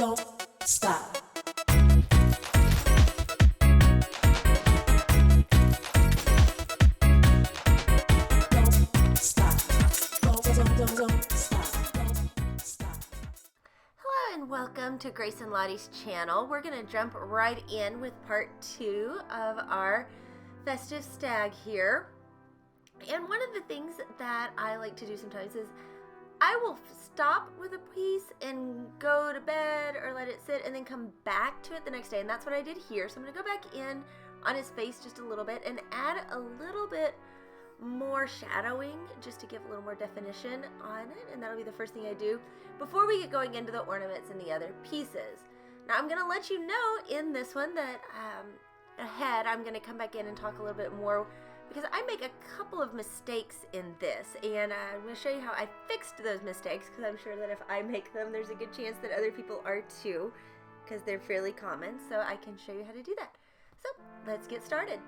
don't stop. Don't stop. Don't stop. Don't stop. Hello and welcome to Grace and Lottie's channel. We're going to jump right in with part 2 of our festive stag here. And one of the things that I like to do sometimes is I will stop with a piece and go to bed or let it sit and then come back to it the next day. And that's what I did here. So I'm going to go back in on his face just a little bit and add a little bit more shadowing just to give a little more definition on it. And that'll be the first thing I do before we get going into the ornaments and the other pieces. Now I'm going to let you know in this one that ahead I'm going to come back in and talk a little bit more, because I make a couple of mistakes in this, and I'm going to show you how I fixed those mistakes, because I'm sure that if I make them, there's a good chance that other people are too, because they're fairly common, so I can show you how to do that. So, let's get started.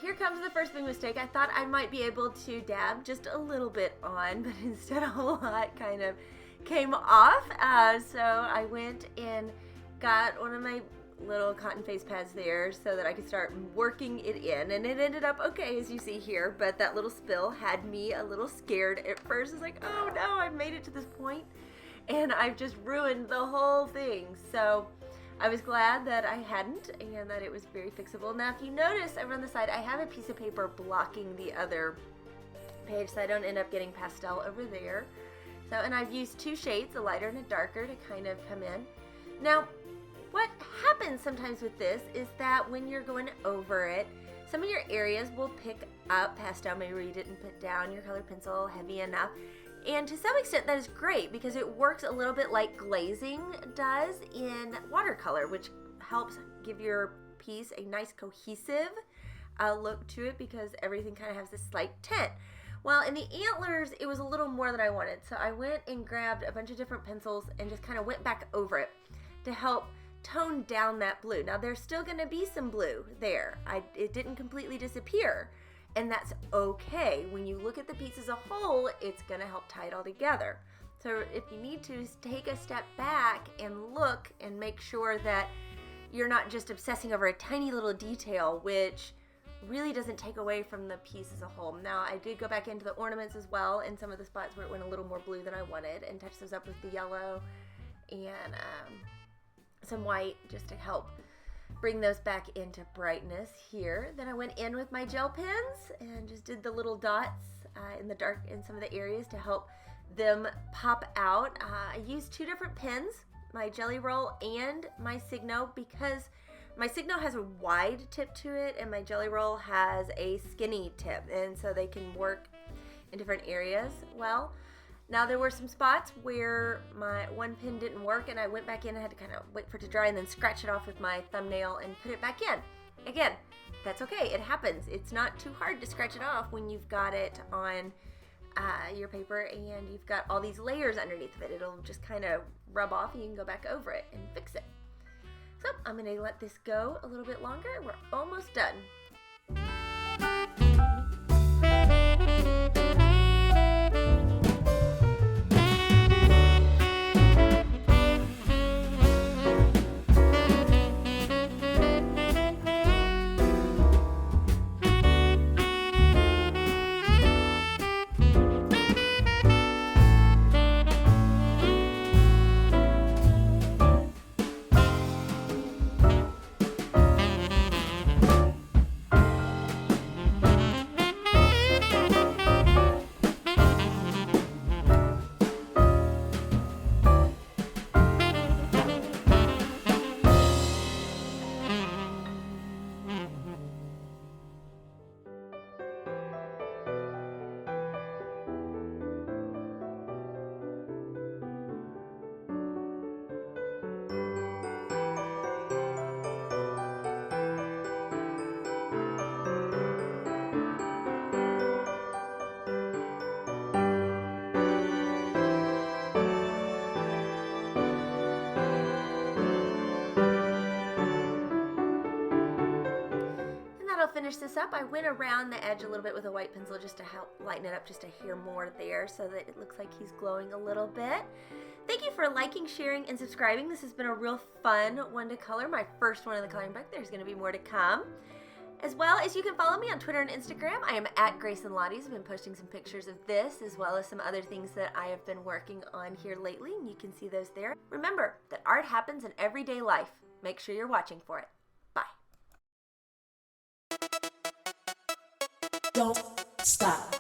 here comes the first big mistake. I thought I might be able to dab just a little bit on, but instead a whole lot kind of came off. So I went and got one of my little cotton face pads there so that I could start working it in, and it ended up okay, as you see here, but that little spill had me a little scared at first. It's like, oh no, I've made it to this point and I've just ruined the whole thing. So I was glad that I hadn't and that it was very fixable. Now if you notice over on the side, I have a piece of paper blocking the other page so I don't end up getting pastel over there. So, and I've used two shades, a lighter and a darker, to kind of come in. Now, what happens sometimes with this is that when you're going over it, some of your areas will pick up pastel, maybe where you didn't put down your colored pencil heavy enough. And to some extent that is great because it works a little bit like glazing does in watercolor, which helps give your piece a nice cohesive look to it because everything kind of has this slight tint. Well, in the antlers, it was a little more than I wanted. So I went and grabbed a bunch of different pencils and just kind of went back over it to help tone down that blue. Now there's still going to be some blue there. It didn't completely disappear. And that's okay. When you look at the piece as a whole, it's going to help tie it all together. So if you need to, take a step back and look and make sure that you're not just obsessing over a tiny little detail, which really doesn't take away from the piece as a whole. Now I did go back into the ornaments as well in some of the spots where it went a little more blue than I wanted and touch those up with the yellow and some white just to help bring those back into brightness here. Then I went in with my gel pens and just did the little dots in the dark in some of the areas to help them pop out. I used two different pens, my Jelly Roll and my Signo, because my Signo has a wide tip to it and my Jelly Roll has a skinny tip, and so they can work in different areas well. Now there were some spots where my one pin didn't work and I went back in and had to kind of wait for it to dry and then scratch it off with my thumbnail and put it back in. Again, that's okay, it happens. It's not too hard to scratch it off when you've got it on your paper and you've got all these layers underneath of it. It'll just kind of rub off and you can go back over it and fix it. So I'm going to let this go a little bit longer. We're almost done. Finish this up, I went around the edge a little bit with a white pencil just to help lighten it up just a hair more there so that it looks like he's glowing a little bit. Thank you for liking, sharing, and subscribing. This has been a real fun one to color, my first one in the coloring book. There's going to be more to come. As well as you can follow me on Twitter and Instagram. I am at Grace and Lottie's. I've been posting some pictures of this as well as some other things that I have been working on here lately, and you can see those there. Remember that art happens in everyday life. Make sure you're watching for it. Don't stop.